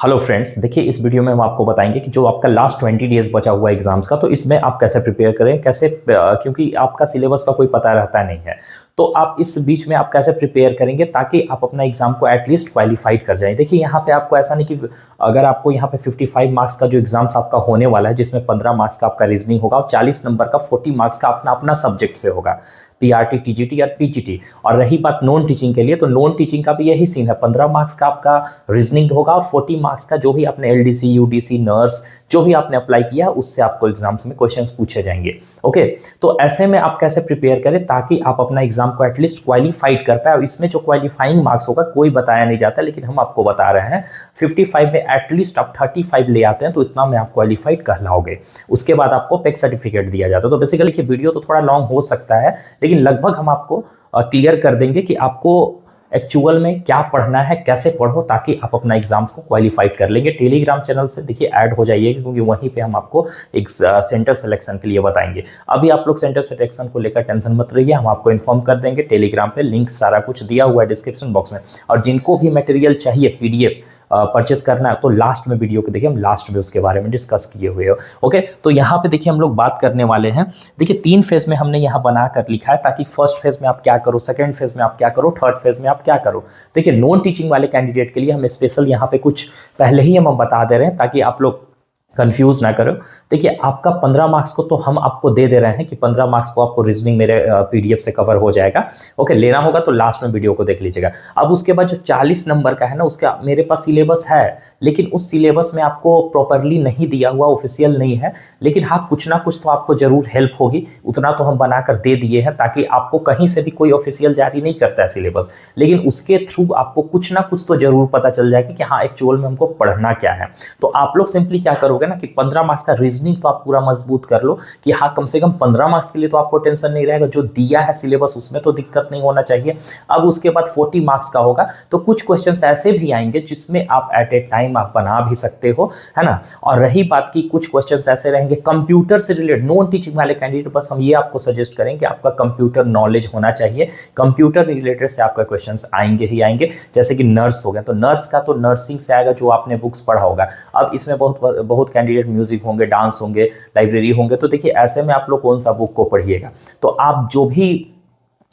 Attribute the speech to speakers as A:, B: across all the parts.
A: Hello friends, देखिए इस video में हम आपको बताएंगे कि जो आपका लास्ट 20 डेज बचा हुआ एग्जाम्स का, तो इसमें आप कैसे प्रिपेयर करें, कैसे क्योंकि आपका सिलेबस का कोई पता रहता नहीं है। तो आप इस बीच में आप कैसे प्रिपेयर करेंगे ताकि आप अपना एग्जाम को एटलीस्ट क्वालिफाइड कर जाएं। देखिए यहाँ पे आपको ऐसा नहीं कि अगर आपको यहाँ पे 55 मार्क्स का जो एग्जाम्स आपका होने वाला है, जिसमें 15 मार्क्स का आपका रीजनिंग होगा और 40 नंबर का 40 मार्क्स का अपना अपना सब्जेक्ट से होगा, पीआरटी, टीजीटी और पीजीटी। और रही बात नॉन टीचिंग के लिए, तो नॉन टीचिंग का भी यही सीन है, 15 मार्क्स का आपका रीजनिंग होगा और 40 मार्क्स का जो भी आपने एलडीसी, यूडीसी, नर्स जो भी आपने अप्लाई किया उससे आपको एग्जाम्स में क्वेश्चंस पूछे जाएंगे। ओके, तो ऐसे में आप कैसे प्रिपेयर करें ताकि आप अपना एग्जाम को एटलीस्ट क्वालिफाइड कर पाए। और इसमें जो क्वालिफाइंग मार्क्स होगा कोई बताया नहीं जाता, लेकिन हम आपको बता रहे हैं 55 में एटलीस्ट आप 35 ले आते हैं तो इतना में आप क्वालिफाइड कहलाओगे। उसके बाद आपको पेक सर्टिफिकेट दिया जाता है। तो बेसिकली वीडियो तो थोड़ा लॉन्ग हो सकता है, लेकिन लगभग हम आपको क्लियर कर देंगे कि आपको एक्चुअल में क्या पढ़ना है, कैसे पढ़ो ताकि आप अपना एग्जाम्स को क्वालिफाइड कर लेंगे। टेलीग्राम चैनल से देखिए ऐड हो जाइए, क्योंकि वहीं पे हम आपको एक सेंटर सिलेक्शन के लिए बताएंगे। अभी आप लोग सेंटर सिलेक्शन को लेकर टेंशन मत रहिए, हम आपको इन्फॉर्म कर देंगे। टेलीग्राम पे लिंक सारा कुछ दिया हुआ है डिस्क्रिप्शन बॉक्स में। और जिनको भी मटेरियल चाहिए पीडीएफ परचेस करना है तो लास्ट में वीडियो को देखिए, हम लास्ट में उसके बारे में डिस्कस किए हुए हो। ओके, तो यहाँ पे देखिए हम लोग बात करने वाले हैं। देखिए 3 फेज में हमने यहाँ बना कर लिखा है ताकि फर्स्ट फेज में आप क्या करो, सेकंड फेज में आप क्या करो, थर्ड फेज में आप क्या करो। देखिए नॉन टीचिंग वाले कैंडिडेट के लिए हम स्पेशल यहाँ पे कुछ पहले ही हम बता दे रहे हैं ताकि आप लोग कंफ्यूज ना करो। देखिए आपका 15 मार्क्स को तो हम आपको दे रहे हैं कि 15 मार्क्स को आपको रीजनिंग मेरे पीडीएफ से कवर हो जाएगा। ओके, लेना होगा तो लास्ट में वीडियो को देख लीजिएगा। अब उसके बाद जो 40 नंबर का है ना, उसका मेरे पास सिलेबस है, लेकिन उस सिलेबस में आपको प्रॉपरली नहीं दिया हुआ, ऑफिशियल नहीं है। लेकिन हाँ, कुछ ना कुछ तो आपको जरूर हेल्प होगी, उतना तो हम बनाकर दे दिए हैं ताकि आपको कहीं से भी कोई ऑफिशियल जारी नहीं करता है सिलेबस, लेकिन उसके थ्रू आपको कुछ ना कुछ तो जरूर पता चल जाएगा कि हाँ एक्चुअल में हमको पढ़ना क्या है। तो आप लोग सिंपली क्या करोगे ना कि 15 मार्क्स का रीजनिंग तो आप पूरा मजबूत कर लो कि हाँ कम से कम 15 मार्क्स के लिए तो आपको टेंशन नहीं रहेगा, जो दिया है सिलेबस उसमें तो दिक्कत नहीं होना चाहिए। अब उसके बाद 40 मार्क्स का होगा तो कुछ क्वेश्चंस ऐसे भी आएंगे जिसमें आप एट ए टाइम आप बना भी सकते हो, है ना। और रही बात की कुछ क्वेश्चंस ऐसे रहेंगे कंप्यूटर से रिलेटेड, नॉन टीचिंग वाले कैंडिडेट बस हम ये आपको सजेस्ट करेंगे आपका कंप्यूटर नॉलेज होना चाहिए। कंप्यूटर रिलेटेड से आपका क्वेश्चंस आएंगे ही आएंगे। जैसे कि नर्स हो गया तो नर्स का तो नर्सिंग से आएगा जो आपने बुक्स पढ़ा होगा। अब इसमें बहुत कैंडिडेट म्यूजिक होंगे, डांस होंगे, लाइब्रेरी होंगे। तो देखिए ऐसे में आप लोग कौन सा बुक को पढ़िएगा, तो आप जो भी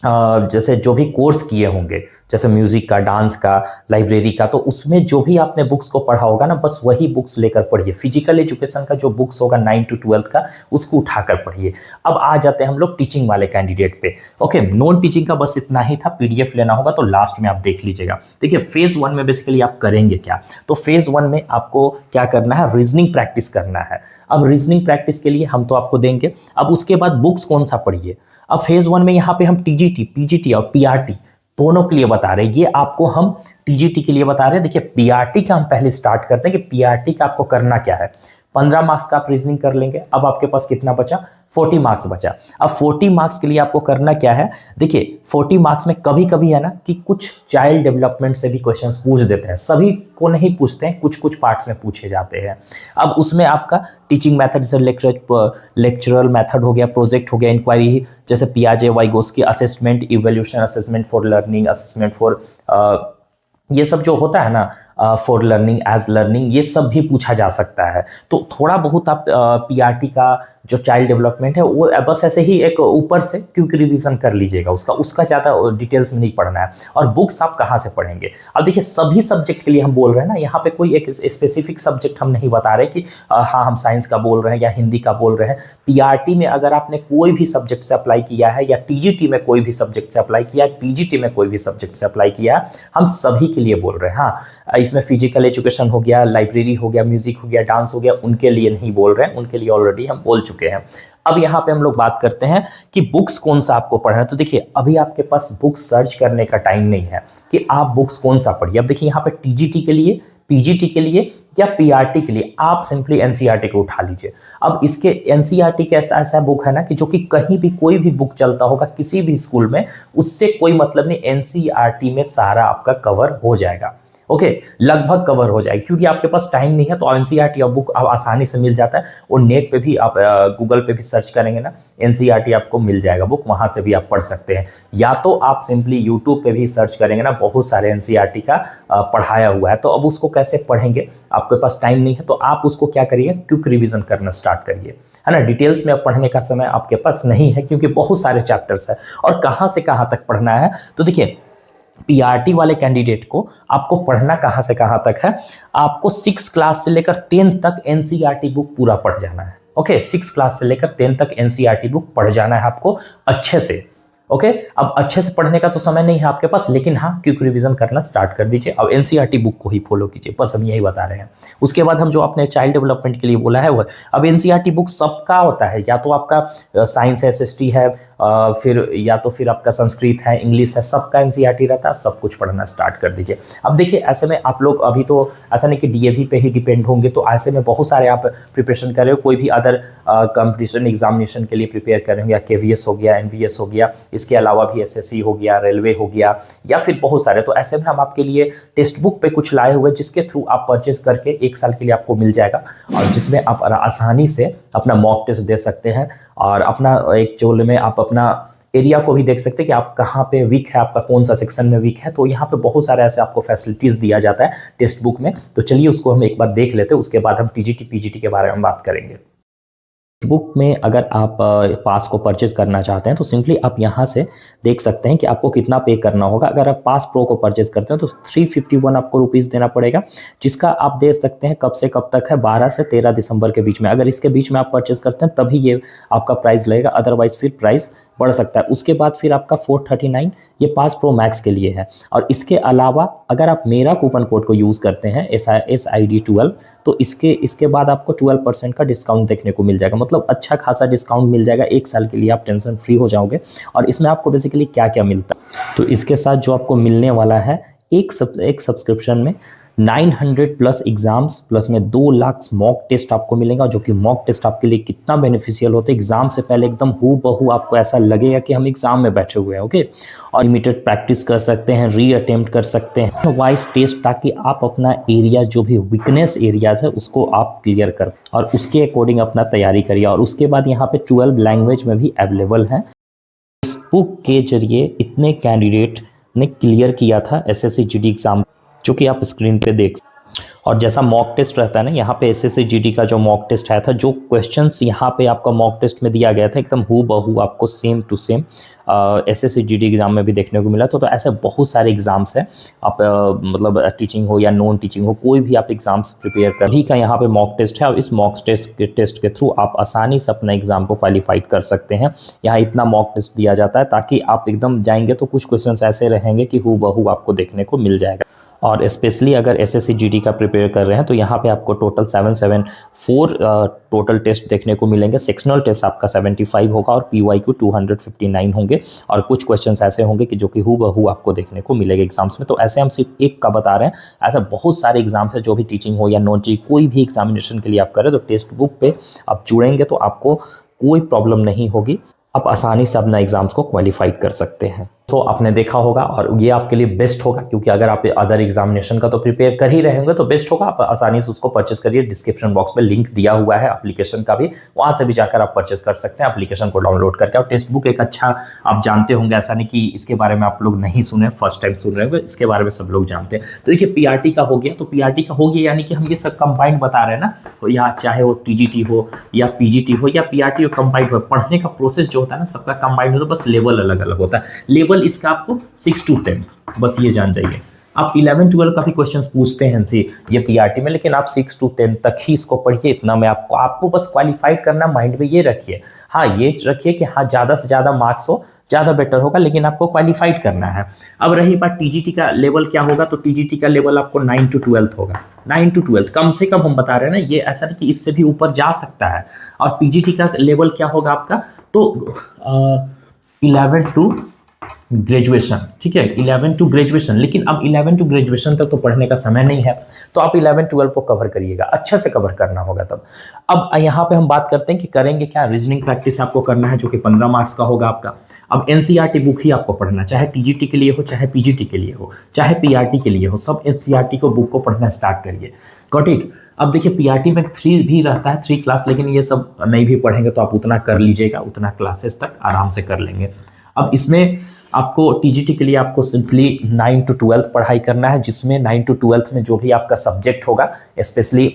A: जैसे जो भी कोर्स किए होंगे, जैसे म्यूजिक का, डांस का, लाइब्रेरी का, तो उसमें जो भी आपने बुक्स को पढ़ा होगा ना, बस वही बुक्स लेकर पढ़िए। फिजिकल एजुकेशन का जो बुक्स होगा 9 to 12 का, उसको उठाकर पढ़िए। अब आ जाते हैं हम लोग टीचिंग वाले कैंडिडेट पे। ओके, नॉन टीचिंग का बस इतना ही था, पीडीएफ लेना होगा तो लास्ट में आप देख लीजिएगा। देखिए फेज 1 में बेसिकली आप करेंगे क्या, तो फेज 1 में आपको क्या करना है, रीजनिंग प्रैक्टिस करना है। अब रीजनिंग प्रैक्टिस के लिए हम तो आपको देंगे। अब उसके बाद बुक्स कौन सा पढ़िए। अब फेज 1 में यहाँ पे हम टीजीटी, पीजीटी और पीआरटी दोनों के लिए बता रहे हैं। ये आपको हम टीजीटी के लिए बता रहे हैं। देखिए पीआरटी का हम पहले स्टार्ट करते हैं कि पीआरटी का आपको करना क्या है। 15 मार्क्स का आप रीजनिंग कर लेंगे। अब आपके पास कितना बचा, 40 मार्क्स बचा। अब 40 मार्क्स के लिए आपको करना क्या है, देखिए 40 मार्क्स में कभी कभी है ना कि कुछ चाइल्ड डेवलपमेंट से भी क्वेश्चंस पूछ देते हैं, सभी को नहीं पूछते हैं, कुछ कुछ पार्ट्स में पूछे जाते हैं। अब उसमें आपका टीचिंग मेथड जैसे लेक्चरल मेथड हो गया, प्रोजेक्ट हो गया, इंक्वायरी, जैसे पियाजे, Vygotsky, assessment, evolution, assessment for learning, assessment for ये सब जो होता है ना, फॉर लर्निंग, एज लर्निंग, ये सब भी पूछा जा सकता है। तो थोड़ा बहुत आप पीआरटी का जो चाइल्ड डेवलपमेंट है वो बस ऐसे ही एक ऊपर से क्विक रिवीजन कर लीजिएगा, उसका ज़्यादा डिटेल्स में नहीं पढ़ना है। और बुक्स आप कहाँ से पढ़ेंगे, अब देखिए सभी सब्जेक्ट के लिए हम बोल रहे हैं ना, यहाँ पे कोई एक स्पेसिफिक सब्जेक्ट हम नहीं बता रहे कि हाँ हम साइंस का बोल रहे हैं या हिंदी का बोल रहे हैं। पीआरटी में अगर आपने कोई भी सब्जेक्ट से अप्लाई किया है, या टीजीटी में कोई भी सब्जेक्ट से अप्लाई किया है, पीजीटी में कोई भी सब्जेक्ट से अप्लाई किया है, हम सभी के लिए बोल रहे हैं। हाँ, इसमें फिजिकल एजुकेशन हो गया, लाइब्रेरी हो गया, म्यूजिक हो गया, डांस हो गया, उनके लिए नहीं बोल रहे हैं, उनके लिए ऑलरेडी हम बोल चुके हैं। अब यहाँ पे हम लोग बात करते हैं कि बुक्स कौन सा आपको पढ़ना है। तो देखिए अभी आपके पास बुक्स सर्च करने का टाइम नहीं है कि आप बुक्स कौन सा पढ़िए। अब देखिए यहाँ पे टीजीटी के लिए, पीजीटी के लिए या पीआरटी के लिए आप सिंपली एनसीईआरटी को उठा लीजिए। अब इसके एनसीईआरटी के ऐसा बुक है ना कि जो कि कहीं भी कोई भी बुक चलता होगा किसी भी स्कूल में, उससे कोई मतलब नहीं, एनसीईआरटी में सारा आपका कवर हो जाएगा। ओके, लगभग कवर हो जाएगी, क्योंकि आपके पास टाइम नहीं है तो एनसीईआरटी बुक आप आसानी से मिल जाता है, और नेट पे भी आप गूगल पे भी सर्च करेंगे ना, एनसीईआरटी आपको मिल जाएगा बुक, वहां से भी आप पढ़ सकते हैं। या तो आप सिंपली यूट्यूब पे भी सर्च करेंगे ना, बहुत सारे एनसीईआरटी का पढ़ाया हुआ है। तो अब उसको कैसे पढ़ेंगे, आपके पास टाइम नहीं है तो आप उसको क्या करिए, क्विक रिवीजन करना स्टार्ट करिए, है ना। डिटेल्स में अब पढ़ने का समय आपके पास नहीं है, क्योंकि बहुत सारे चैप्टर्स है और कहाँ से कहाँ तक पढ़ना है। तो देखिए, पीआरटी वाले कैंडिडेट को आपको पढ़ना कहाँ से कहाँ तक है, आपको 6 क्लास से लेकर 10 तक एनसीईआरटी बुक पूरा पढ़ जाना है। ओके, 6 क्लास से लेकर 10 तक एनसीईआरटी बुक पढ़ जाना है आपको अच्छे से। ओके, अब अच्छे से पढ़ने का तो समय नहीं है आपके पास, लेकिन हाँ, क्विक रिवीजन करना स्टार्ट कर दीजिए। अब एनसीईआरटी बुक को ही फॉलो कीजिए, बस हम यही बता रहे हैं। उसके बाद हम जो आपने चाइल्ड डेवलपमेंट के लिए बोला है वो, अब एनसीईआरटी बुक सबका होता है, या तो आपका साइंस एसएसटी है, फिर या तो फिर आपका संस्कृत है, इंग्लिश है, सबका एनसीईआरटी रहता है, सब कुछ पढ़ना स्टार्ट कर दीजिए। अब देखिए, ऐसे में आप लोग अभी तो ऐसा नहीं कि डीएवी पे ही डिपेंड होंगे, तो ऐसे में बहुत सारे आप प्रिपरेशन कर रहे हो, कोई भी अदर कंपटीशन एग्जामिनेशन के लिए प्रिपेयर कर रहे हो, या केवीएस हो गया, एनवीएस हो गया, इसके अलावा भी एसएससी हो गया, रेलवे हो गया, या फिर बहुत सारे। तो ऐसे में हम आपके लिए टेक्स्ट बुक पे कुछ लाए हुए, जिसके थ्रू आप परचेज करके 1 साल के लिए आपको मिल जाएगा, और जिसमें आप आसानी से अपना मॉक टेस्ट दे सकते हैं, और अपना एक जोल में आप अपना एरिया को भी देख सकते हैं कि आप कहाँ पे वीक है, आपका कौन सा सेक्शन में वीक है। तो यहाँ पे बहुत सारे ऐसे आपको फैसिलिटीज दिया जाता है टेक्स्ट बुक में। तो चलिए उसको हम एक बार देख लेते हैं, उसके बाद हम टीजीटी पीजीटी के बारे में बात करेंगे। बुक में अगर आप पास को परचेज करना चाहते हैं तो सिंपली आप यहाँ से देख सकते हैं कि आपको कितना पे करना होगा। अगर आप पास प्रो को परचेज करते हैं तो 351 आपको रुपीज़ देना पड़ेगा, जिसका आप दे सकते हैं कब से कब तक है, 12 से 13 दिसंबर के बीच में। अगर इसके बीच में आप परचेज करते हैं तभी ये आपका प्राइस लगेगा, अदरवाइज फिर प्राइस बढ़ सकता है। उसके बाद फिर आपका 439 ये पास प्रो मैक्स के लिए है। और इसके अलावा अगर आप मेरा कूपन कोड को यूज़ करते हैं SID12, तो इसके बाद आपको 12% का डिस्काउंट देखने को मिल जाएगा। मतलब अच्छा खासा डिस्काउंट मिल जाएगा, 1 साल के लिए आप टेंशन फ्री हो जाओगे। और इसमें आपको बेसिकली क्या क्या मिलता है, तो इसके साथ जो आपको मिलने वाला है, एक सब्सक्रिप्शन में 900 प्लस एग्जाम्स प्लस में 2 लाख मॉक टेस्ट आपको मिलेगा, जो कि मॉक टेस्ट आपके लिए कितना बेनिफिशियल होता है। एग्जाम से पहले एकदम हूबहू आपको ऐसा लगेगा कि हम एग्जाम में बैठे हुए हैं। ओके, और लिमिटेड प्रैक्टिस कर सकते हैं, री अटेम्प्ट कर सकते हैं वाइज टेस्ट, ताकि आप अपना एरिया जो भी वीकनेस एरियाज है उसको आप क्लियर कर और उसके अकॉर्डिंग अपना तैयारी करिए। और उसके बाद यहाँ पे 12 लैंग्वेज में भी अवेलेबल है। इस बुक के जरिए इतने कैंडिडेट ने क्लियर किया था एसएससी जीडी एग्जाम, जो कि आप स्क्रीन पे देख। और जैसा मॉक टेस्ट रहता है ना, यहाँ पे एसएससी जीडी का जो मॉक टेस्ट आया था, जो क्वेश्चंस यहाँ पे आपका मॉक टेस्ट में दिया गया था, एकदम हूबहू आपको same to same SSC GD exam में भी देखने को मिला। तो ऐसे बहुत सारे एग्जाम्स हैं, आप मतलब टीचिंग हो या नॉन टीचिंग हो, कोई भी आप एग्जाम्स प्रिपेयर कर ही का यहाँ पे मॉक टेस्ट है। और इस मॉक टेस्ट के थ्रू आप आसानी से अपना एग्जाम को क्वालिफाइड कर सकते हैं। यहाँ इतना मॉक टेस्ट दिया जाता है ताकि आप एकदम जाएंगे तो कुछ क्वेश्चन ऐसे रहेंगे कि हूबहू आपको देखने को मिल जाएगा। और स्पेशली अगर एसएससी जीडी का प्रिपेयर कर रहे हैं तो यहाँ पे आपको टोटल 774 टोटल टेस्ट देखने को मिलेंगे। सेक्शनल टेस्ट आपका 75 होगा और PYQ 259 होंगे। और कुछ क्वेश्चंस ऐसे होंगे कि जो कि हूबहू आपको देखने को मिलेगा एग्जाम्स में। तो ऐसे हम सिर्फ एक का बता रहे हैं, ऐसा बहुत सारे एग्जाम्स है जो भी टीचिंग हो या नॉन टीचिंग, कोई भी एग्जामिनेशन के लिए आप करें तो टेक्स्ट बुक पे आप जुड़ेंगे तो आपको कोई प्रॉब्लम नहीं होगी, आप आसानी से अपना एग्जाम्स को क्वालिफाइड कर सकते हैं। तो आपने देखा होगा और ये आपके लिए बेस्ट होगा, क्योंकि अगर आप अदर एग्जामिनेशन का तो प्रिपेयर कर ही रहे होंगे तो बेस्ट होगा, आप आसानी से उसको परचेस करिए। डिस्क्रिप्शन बॉक्स में लिंक दिया हुआ है एप्लीकेशन का भी, वहां से भी जाकर आप परचेस कर सकते हैं एप्लीकेशन को डाउनलोड करके। और टेक्स्ट बुक एक अच्छा, आप जानते होंगे, ऐसा नहीं कि इसके बारे में आप लोग नहीं सुने, फर्स्ट टाइम सुन रहे होंगे, इसके बारे में सब लोग जानते हैं। तो देखिए पीआरटी का हो गया, तो पीआरटी का हो गया यानी कि हम ये सब कंबाइंड बता रहे हैं ना, तो यहाँ चाहे वो टीजीटी हो या पीजीटी हो या पीआरटी हो, कंबाइंड हो। पढ़ने का प्रोसेस जो होता है ना सबका कंबाइंड होता है, बस लेवल अलग अलग होता है। लेवल इसका आपको 6 to 10, बस ये जान जाइए। आप 11-12 का भी क्वेश्चन पूछते हैं ये पीआरटी में, लेकिन आप 6 to 10 तक ही इसको पढ़िए। इतना में आपको बस क्वालिफाइड करना, माइंड में ये रखिए। हाँ, ये रखिए कि हाँ ज़्यादा से ज़्यादा मार्क्स हो ज़्यादा बेटर होगा, लेकिन आपको क्वालिफाइड करना है। अब रही बात टीजीटी का लेवल क्या होगा, तो टीजीटी का लेवल आपको 9 to 12 होगा। 9 to 12 कम से कम हम बता रहे हैं ना, ये ऐसा नहीं कि इससे भी ऊपर जा सकता है। और पीजीटी का लेवल क्या होगा आपका, तो 11 to ग्रेजुएशन, ठीक है, 11 टू ग्रेजुएशन। लेकिन अब 11 टू ग्रेजुएशन तक तो पढ़ने का समय नहीं है, तो आप 11-12 को कवर करिएगा, अच्छे से कवर करना होगा तब। अब यहाँ पे हम बात करते हैं कि करेंगे क्या, रीजनिंग प्रैक्टिस आपको करना है, जो कि 15 मार्क्स का होगा आपका। अब एनसीईआरटी बुक ही आपको पढ़ना, चाहे टीजीटी के लिए हो, चाहे पीजीटी के लिए हो, चाहे पीआरटी के लिए हो, सब एनसीईआरटी को बुक को पढ़ना स्टार्ट करिए। Got it. अब देखिए पीआरटी में 3 भी रहता है, 3 क्लास, लेकिन ये सब नहीं भी पढ़ेंगे तो आप उतना कर लीजिएगा, उतना क्लासेस तक आराम से कर लेंगे। अब इसमें आपको टीजीटी के लिए आपको सिंपली 9 टू 12 पढ़ाई करना है, जिसमें 9 टू 12 में जो भी आपका सब्जेक्ट होगा, स्पेशली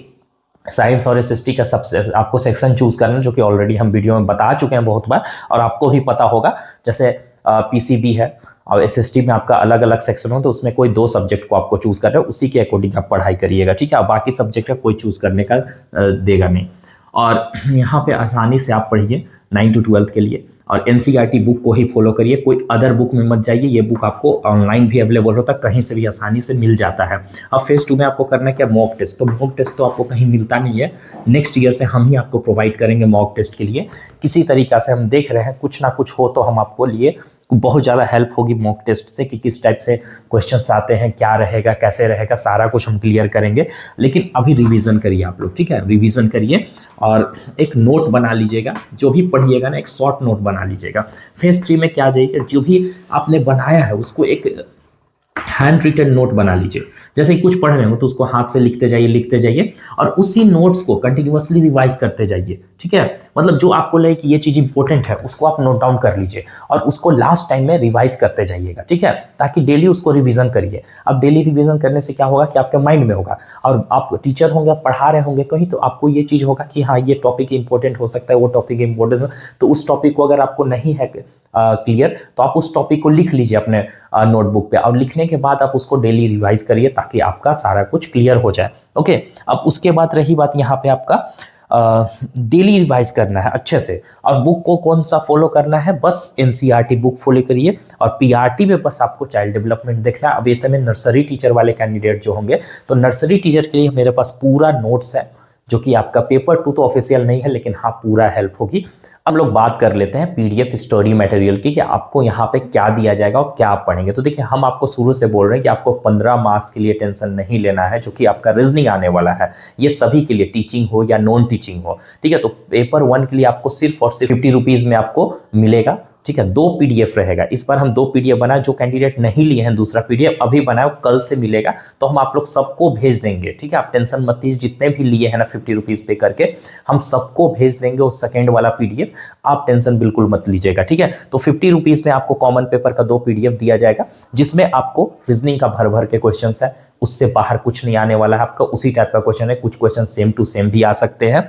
A: साइंस और एसएसटी का सबसे आपको सेक्शन चूज करना है, जो कि ऑलरेडी हम वीडियो में बता चुके हैं बहुत बार, और आपको भी पता होगा। जैसे पीसीबी है और एसएसटी में आपका अलग अलग सेक्शन हो, तो उसमें कोई 2 सब्जेक्ट को आपको चूज करना है, उसी के अकॉर्डिंग आप पढ़ाई करिएगा, ठीक है। बाकी सब्जेक्ट का कोई चूज करने का देगा नहीं। और यहाँ पे आसानी से आप पढ़िए 9 टू 12 के लिए, और एनसीईआरटी बुक को ही फॉलो करिए, कोई अदर बुक में मत जाइए। ये बुक आपको ऑनलाइन भी अवेलेबल होता है, कहीं से भी आसानी से मिल जाता है। अब फेज 2 में आपको करना है क्या, मॉक टेस्ट। तो मॉक टेस्ट तो आपको कहीं मिलता नहीं है, नेक्स्ट ईयर से हम ही आपको प्रोवाइड करेंगे मॉक टेस्ट के लिए। किसी तरीका से हम देख रहे हैं, कुछ ना कुछ हो तो हम आपको लिए बहुत ज़्यादा हेल्प होगी मॉक टेस्ट से, कि किस टाइप से क्वेश्चंस आते हैं, क्या रहेगा, कैसे रहेगा, सारा कुछ हम क्लियर करेंगे। लेकिन अभी रिवीजन करिए आप लोग, ठीक है, रिवीजन करिए और एक नोट बना लीजिएगा, जो भी पढ़िएगा ना एक शॉर्ट नोट बना लीजिएगा। फेज 3 में क्या जाइए, जो भी आपने बनाया है उसको एक हैंड रिटन नोट बना लीजिए। जैसे कुछ पढ़ रहे हो तो उसको हाथ से लिखते जाइए और उसी नोट्स को कंटिन्यूअसली रिवाइज करते जाइए, ठीक है। मतलब जो आपको लगे कि ये चीज़ इंपॉर्टेंट है उसको आप नोट डाउन कर लीजिए और उसको लास्ट टाइम में रिवाइज करते जाइएगा, ठीक है, ताकि डेली उसको रिवीजन करिए। अब डेली रिवीजन करने से क्या होगा कि आपके माइंड में होगा, और आप टीचर होंगे, आप पढ़ा रहे होंगे कहीं, तो आपको ये चीज़ होगा कि हाँ ये टॉपिक इंपॉर्टेंट हो सकता है, वो टॉपिक इंपॉर्टेंट हो, तो उस टॉपिक को अगर आपको नहीं है क्लियर, तो आप उस टॉपिक को लिख लीजिए अपने नोटबुक पे, और लिखने के बाद आप उसको डेली रिवाइज करिए ताकि आपका सारा कुछ क्लियर हो जाए। ओके। अब उसके बाद रही बात यहाँ पे आपका डेली रिवाइज करना है अच्छे से, और बुक को कौन सा फॉलो करना है, बस एनसीईआरटी बुक फॉलो करिए। और पीआरटी में बस आपको चाइल्ड डेवलपमेंट देखना है। अब ऐसे में नर्सरी टीचर वाले कैंडिडेट जो होंगे, तो नर्सरी टीचर के लिए मेरे पास पूरा नोट्स है, जो कि आपका पेपर 2 तो ऑफिशियल नहीं है, लेकिन हाँ पूरा हेल्प होगी। अब लोग बात कर लेते हैं पीडीएफ स्टडी मटेरियल की, कि आपको यहाँ पे क्या दिया जाएगा और क्या आप पढ़ेंगे। तो देखिए हम आपको शुरू से बोल रहे हैं कि आपको 15 मार्क्स के लिए टेंशन नहीं लेना है, जो कि आपका रीजनिंग आने वाला है। ये सभी के लिए, टीचिंग हो या नॉन टीचिंग हो, ठीक है। तो पेपर 1 के लिए आपको सिर्फ और सिर्फ 50 रुपीज़ में आपको मिलेगा, ठीक है। 2 पीडीएफ रहेगा, इस बार हम 2 पीडीएफ बनाए। जो कैंडिडेट नहीं लिए हैं दूसरा पीडीएफ अभी बनाए, कल से मिलेगा, तो हम आप लोग सबको भेज देंगे, ठीक है। आप टेंशन मत लीजिए, जितने भी लिए हैं ना 50 रुपीज़ पे करके, हम सबको भेज देंगे वो सेकेंड वाला पीडीएफ, आप टेंशन बिल्कुल मत लीजिएगा, ठीक है। तो 50 रुपीज़ में आपको कॉमन पेपर का 2 पीडीएफ दिया जाएगा, जिसमें आपको रीजनिंग का भर भर के क्वेश्चन है, उससे बाहर कुछ नहीं आने वाला है आपका, उसी टाइप का क्वेश्चन है, कुछ क्वेश्चन सेम टू सेम भी आ सकते हैं।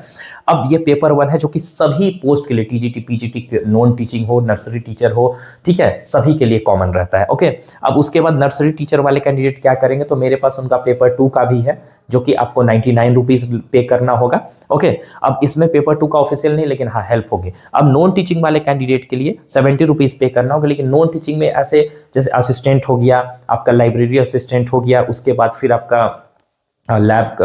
A: अब ये पेपर 1 है, जो कि सभी पोस्ट के लिए, टीजीटी, पीजीटी, नॉन टीचिंग हो, नर्सरी टीचर हो, ठीक है, सभी के लिए कॉमन रहता है। ओके। अब उसके बाद नर्सरी टीचर वाले कैंडिडेट क्या करेंगे, तो मेरे पास उनका पेपर 2 का भी है, जो कि आपको 99 रुपीज़ पे करना होगा। ओके। अब इसमें पेपर 2 का ऑफिशियल नहीं, लेकिन हाँ हेल्प होगी। अब नॉन टीचिंग वाले कैंडिडेट के लिए 70 रुपीज़ पे करना होगा, लेकिन नॉन टीचिंग में ऐसे जैसे असिस्टेंट हो गया, आपका लाइब्रेरी असिस्टेंट हो गया, उसके बाद फिर आपका लैब,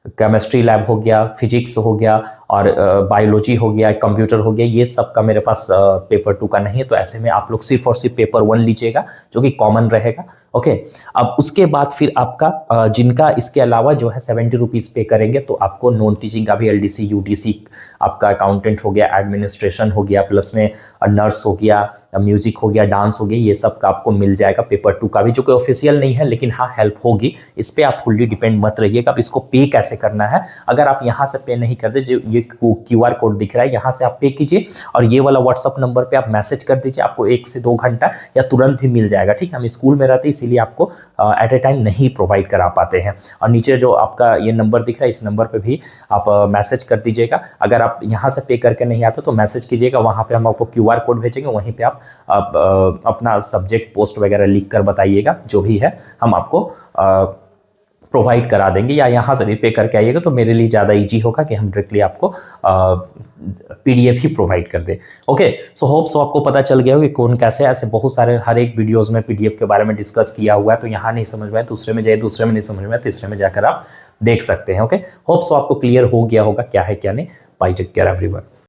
A: केमिस्ट्री लैब हो गया, फिजिक्स हो गया, और बायोलॉजी हो गया, कंप्यूटर हो गया, ये सब का मेरे पास पेपर 2 का नहीं है। तो ऐसे में आप लोग सिर्फ और सिर्फ पेपर 1 लीजिएगा, जो कि कॉमन रहेगा। ओके। अब उसके बाद फिर आपका जिनका इसके अलावा जो है 70 रुपीज़ पे करेंगे, तो आपको नॉन टीचिंग का भी एलडीसी, यूडीसी, आपका अकाउंटेंट हो गया, एडमिनिस्ट्रेशन हो गया, प्लस में नर्स हो गया, म्यूजिक हो गया, डांस हो गया, ये सब का आपको मिल जाएगा पेपर 2 का भी, जो कि ऑफिशियल नहीं है, लेकिन हाँ हेल्प होगी। इस पर आप फुल्ली डिपेंड मत रहिएगा। अब इसको पे कैसे करना है, अगर आप यहाँ से पे नहीं करते, जो ये क्यूआर कोड दिख रहा है, यहाँ से आप पे कीजिए, और ये वाला व्हाट्सअप नंबर पे आप मैसेज कर दीजिए, आपको 1 से 2 घंटा या तुरंत भी मिल जाएगा, ठीक है। हम स्कूल में रहते हैं, इसीलिए आपको एट ए टाइम नहीं प्रोवाइड करा पाते हैं। और नीचे जो आपका ये नंबर दिख रहा है, इस नंबर पे भी आप मैसेज कर दीजिएगा। अगर आप यहाँ से पे करके नहीं आते तो मैसेज कीजिएगा, वहाँ पे हम आपको क्यूआर कोड भेजेंगे, वहीं पे आप अपना सब्जेक्ट पोस्ट वगैरह लिख कर बताइएगा, जो भी है हम आपको प्रोवाइड करा देंगे, या यहाँ से भी पे करके आइएगा, तो मेरे लिए ज़्यादा इजी होगा कि हम डायरेक्टली आपको पीडीएफ ही प्रोवाइड कर दे। ओके। सो होप सो आपको पता चल गया हो कि कौन कैसे, ऐसे बहुत सारे हर एक वीडियोस में पीडीएफ के बारे में डिस्कस किया हुआ है। तो यहाँ नहीं समझ में आए दूसरे में जाइए, दूसरे में नहीं समझ में आए तीसरे में जाकर आप देख सकते हैं। ओके। होप सो आपको क्लियर हो गया होगा क्या है क्या नहीं। Bye, take care everyone.